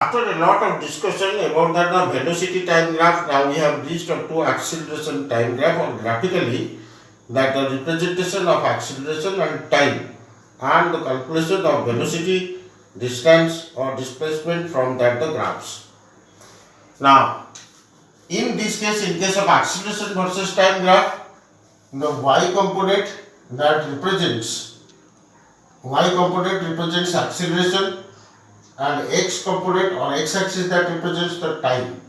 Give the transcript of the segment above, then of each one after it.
After a lot of discussion about the velocity time graph, now we have reached up to acceleration time graph, or graphically that the representation of acceleration and time and the calculation of velocity, distance or displacement from that the graphs. Now, in this case, in case of acceleration versus time graph, the y component represents acceleration, and x component or x axis that represents the time.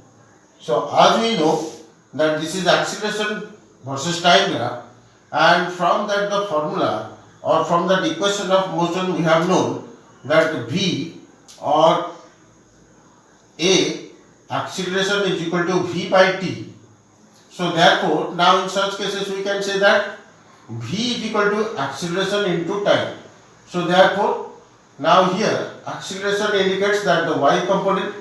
So as we know that this is acceleration versus time graph, and from that the formula or from that equation of motion we have known that v or a acceleration is equal to v by t. So therefore now in such cases we can say that v is equal to acceleration into time. So therefore now here acceleration indicates that the y component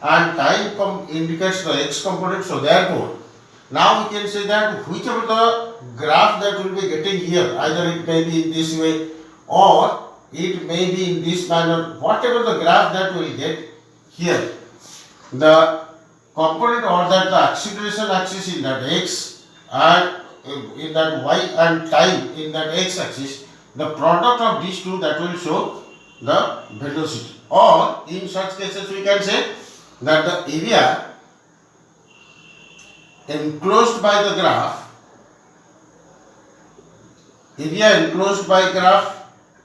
and time indicates the x component. So therefore now we can say that whichever the graph that will be getting here, either it may be in this way or it may be in this manner, whatever the graph that we will get here, the component or that the acceleration axis in that x and in that y and time in that x axis, the product of these two that will show the velocity. Or in such cases we can say that the area enclosed by the graph,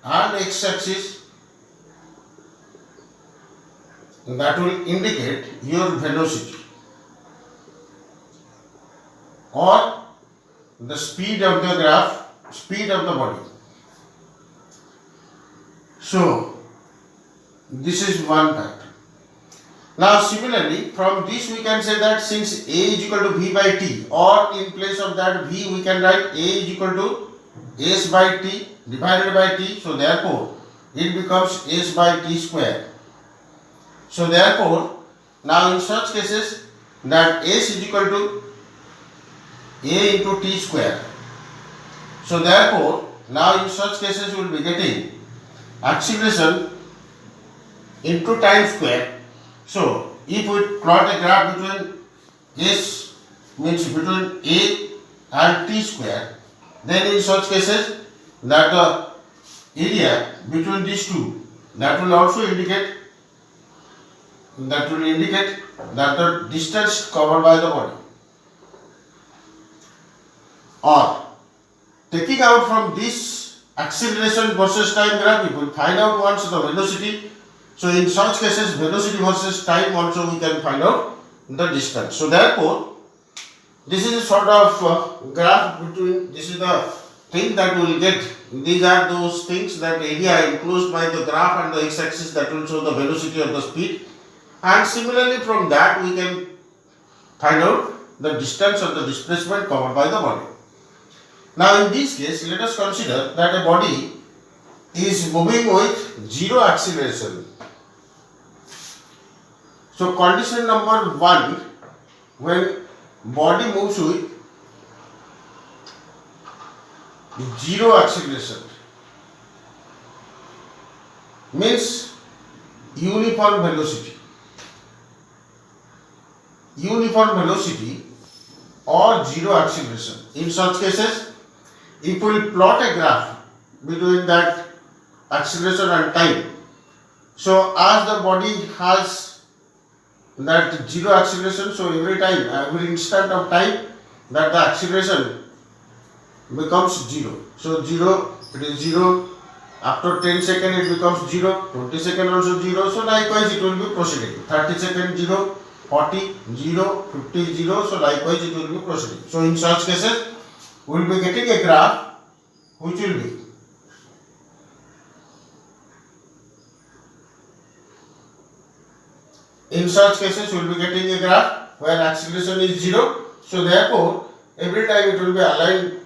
and x axis that will indicate your velocity or the speed of the graph, speed of the body. So this is one factor. Now similarly from this we can say that since a is equal to v by t, or in place of that v we can write a is equal to s by t divided by t. So therefore it becomes s by t square. So therefore now in such cases that s is equal to a into t square. So therefore now in such cases we will be getting acceleration into time square. So if we plot a graph between s means between a and t square, then in such cases that the area between these two that will also indicate that the distance covered by the body. Or taking out from this acceleration versus time graph, we will find out once the velocity. So in such cases velocity versus time also we can find out the distance. So therefore this is a sort of graph between, this is the thing that we will get. These are those things that area enclosed by the graph and the x axis that will show the velocity or the speed, and similarly from that we can find out the distance or the displacement covered by the body. Now in this case let us consider that a body is moving with zero acceleration. So condition number 1, when body moves with zero acceleration, means uniform velocity or zero acceleration. In such cases, if we plot a graph between that acceleration and time, so as the body has that zero acceleration, so every time, every instant of time, that the acceleration becomes zero. So zero, it is zero. After 10 seconds it becomes 0, 20 seconds also 0, so likewise it will be proceeding. 30 seconds 0, 40, 0, 50, 0, so likewise it will be proceeding. So in such cases, we will be getting a graph which will be getting a graph where acceleration is 0. So therefore, every time it will be aligned,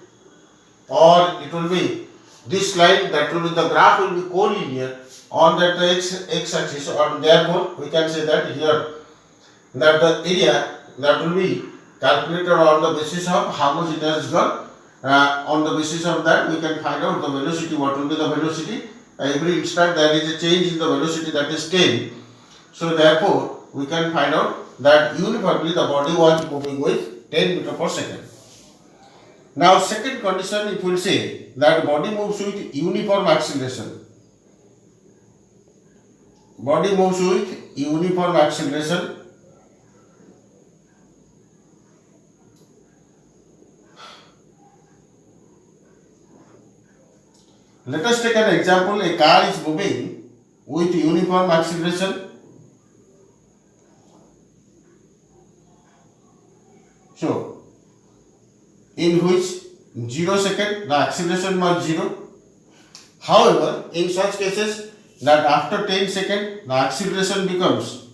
or it will be this line, that will be the graph will be collinear on that x axis, or therefore we can say that here that the area that will be calculated on the basis of how much energy is gone. On the basis of that we can find out the velocity, what will be the velocity. Every instant there is a change in the velocity, that is 10. So therefore we can find out that uniformly the body was moving with 10 meter per second. Now second condition, if we will say that body moves with uniform acceleration. Body moves with uniform acceleration. Let us take an example. A car is moving with uniform acceleration. So, in which 0 second the acceleration was 0. However, in such cases that after 10 second the acceleration becomes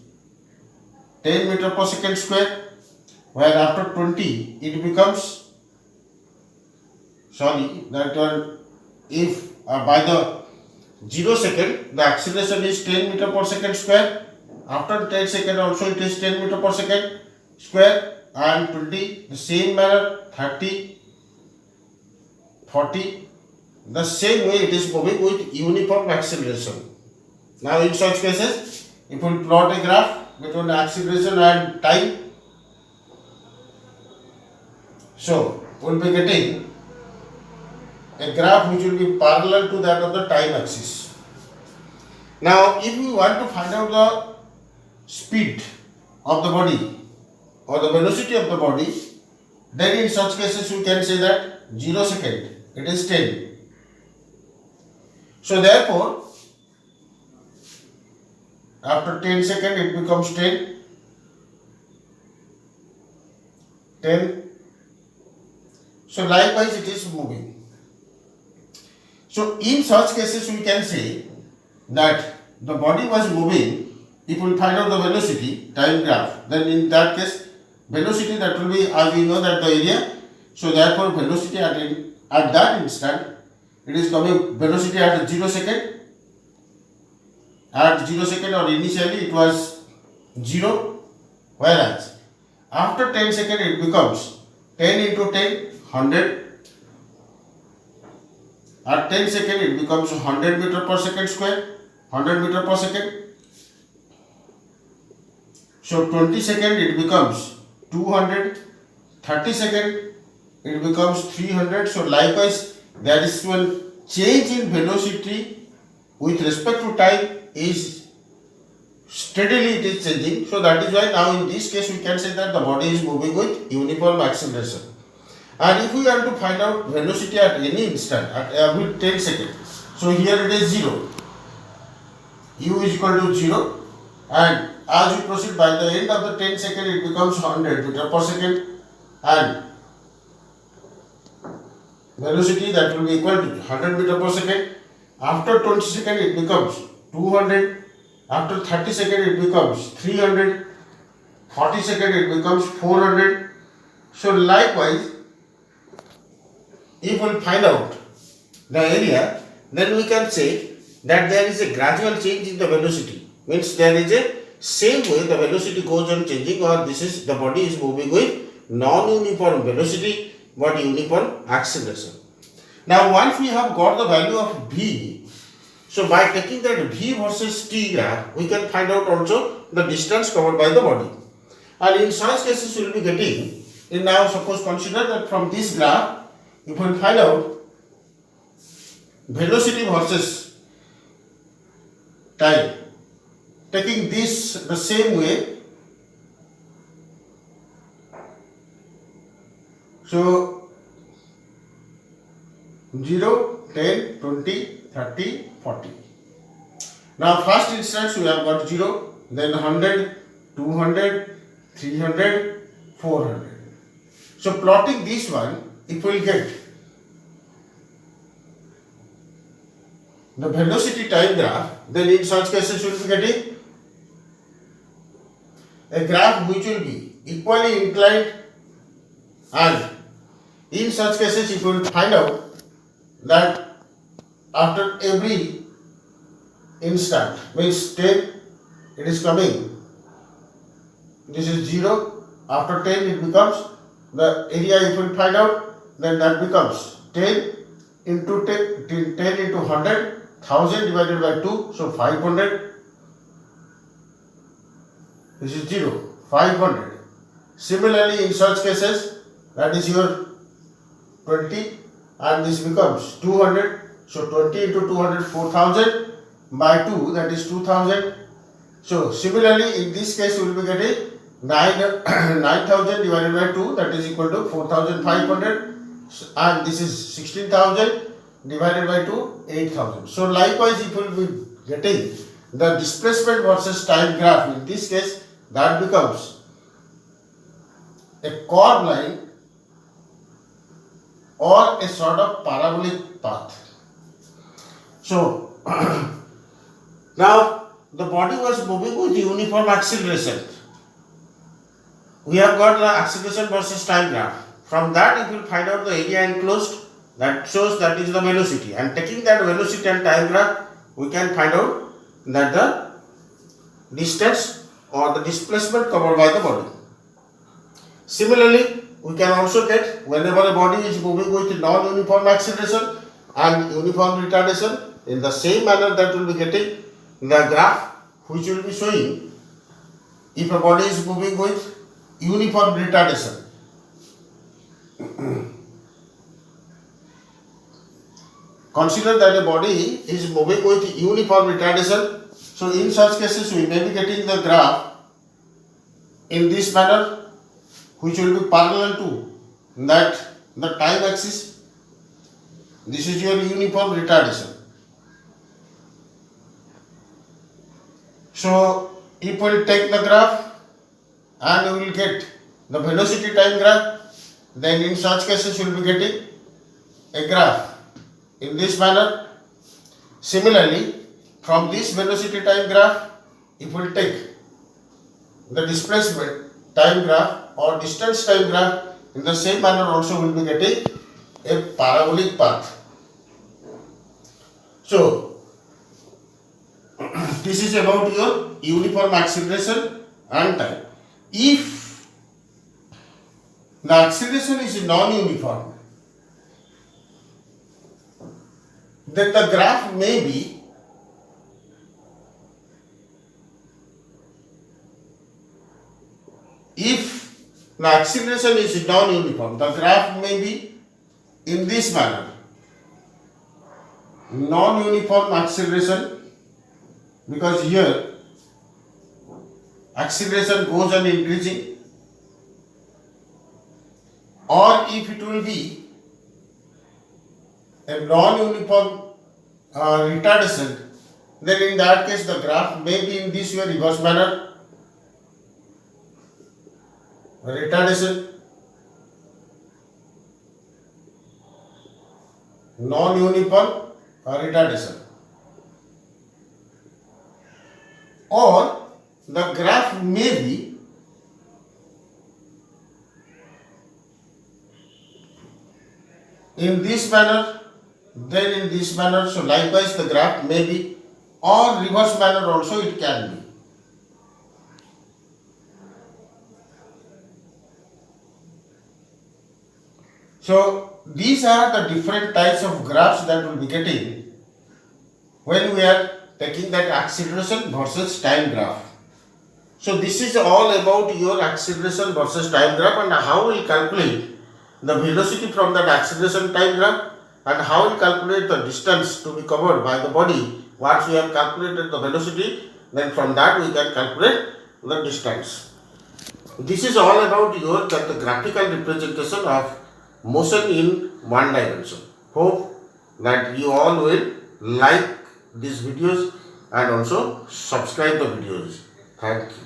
10 meter per second square, where after 20 it becomes, if by the 0 second the acceleration is 10 meter per second square, after 10 second also it is 10 meter per second square, and 20 the same manner, 30, 40, the same way it is moving with uniform acceleration. Now in such cases, if we plot a graph between acceleration and time, so we will be getting a graph which will be parallel to that of the time axis. Now if we want to find out the speed of the body or the velocity of the body, then in such cases we can say that 0 second it is 10. So therefore after 10 second it becomes 10. So likewise it is moving. So in such cases we can say that the body was moving. If we find out the velocity time graph, then in that case velocity, that will be, as we know that the area, so therefore velocity at that instant it is coming velocity at 0 second. At 0 second or initially it was 0, whereas after 10 second it becomes 10 into 10, 100. At 10 second it becomes 100 meter per second square, 100 meter per second. So 20 second it becomes 200, 30 second it becomes 300. So likewise there is one change in velocity with respect to time is steadily it is changing. So that is why now in this case we can say that the body is moving with uniform acceleration. And if we want to find out velocity at any instant at every 10 seconds, so here it is 0, u is equal to 0, and as we proceed by the end of the 10 second it becomes 100 meter per second, and velocity that will be equal to 100 meter per second. After 20 second it becomes 200, after 30 second it becomes 300, 40 second it becomes 400. So likewise, if we find out the area, then we can say that there is a gradual change in the velocity. Means there is a same way the velocity goes on changing, or this is the body is moving with non-uniform velocity but uniform acceleration. Now once we have got the value of v, so by taking that v versus t graph, we can find out also the distance covered by the body. And in such cases we will be getting, in now suppose consider that from this graph, if we find out velocity versus time, taking this the same way, so 0, 10, 20, 30, 40. Now first instance we have got 0, then 100, 200, 300, 400. So plotting this one, if we will get the velocity time graph, then in such cases we will be getting a graph which will be equally inclined, and in such cases if we will find out that after every instant, means 10 it is coming, this is 0, after 10 it becomes, the area if we find out, then that becomes 10 into 10 into 100, 1000 divided by 2, so 500. this is 0, 500. Similarly, in such cases, that is your 20 and this becomes 200. So 20 into 200, 4000 by 2, that is 2000. So similarly, in this case, you will be getting 9000 divided by 2, that is equal to 4500, and this is 16000 divided by 2, 8000. So likewise, if you will be getting the displacement versus time graph, in this case, that becomes a chord line or a sort of parabolic path. So now the body was moving with uniform acceleration. We have got the acceleration versus time graph. From that, if you find out the area enclosed, that shows that is the velocity. And taking that velocity and time graph, we can find out that the distance or the displacement covered by the body. Similarly, we can also get whenever a body is moving with non-uniform acceleration and uniform retardation, in the same manner that will be getting the graph which will be showing if a body is moving with uniform retardation. Consider that a body is moving with uniform retardation. So in such cases, we may be getting the graph in this manner, which will be parallel to that the time axis. This is your uniform retardation. So if we will take the graph and we will get the velocity time graph, then in such cases you will be getting a graph in this manner. Similarly, from this velocity time graph, if we will take the displacement time graph or distance time graph, in the same manner also we will be getting a parabolic path. So this is about your uniform acceleration and time. If the acceleration is non-uniform, then the graph may be if the acceleration is non-uniform, the graph may be in this manner. Non-uniform acceleration, because here acceleration goes on increasing, or if it will be a non-uniform retardation, then in that case the graph may be in this way reverse manner. Retardation, non-uniform retardation, or the graph may be in this manner, then in this manner. So likewise the graph may be, or reverse manner also it can be. So these are the different types of graphs that we will be getting when we are taking that acceleration versus time graph. So this is all about your acceleration versus time graph and how we calculate the velocity from that acceleration time graph and how we calculate the distance to be covered by the body. Once we have calculated the velocity, then from that we can calculate the distance. This is all about your the graphical representation of motion in one dimension. Hope that you all will like these videos and also subscribe the videos. Thank you.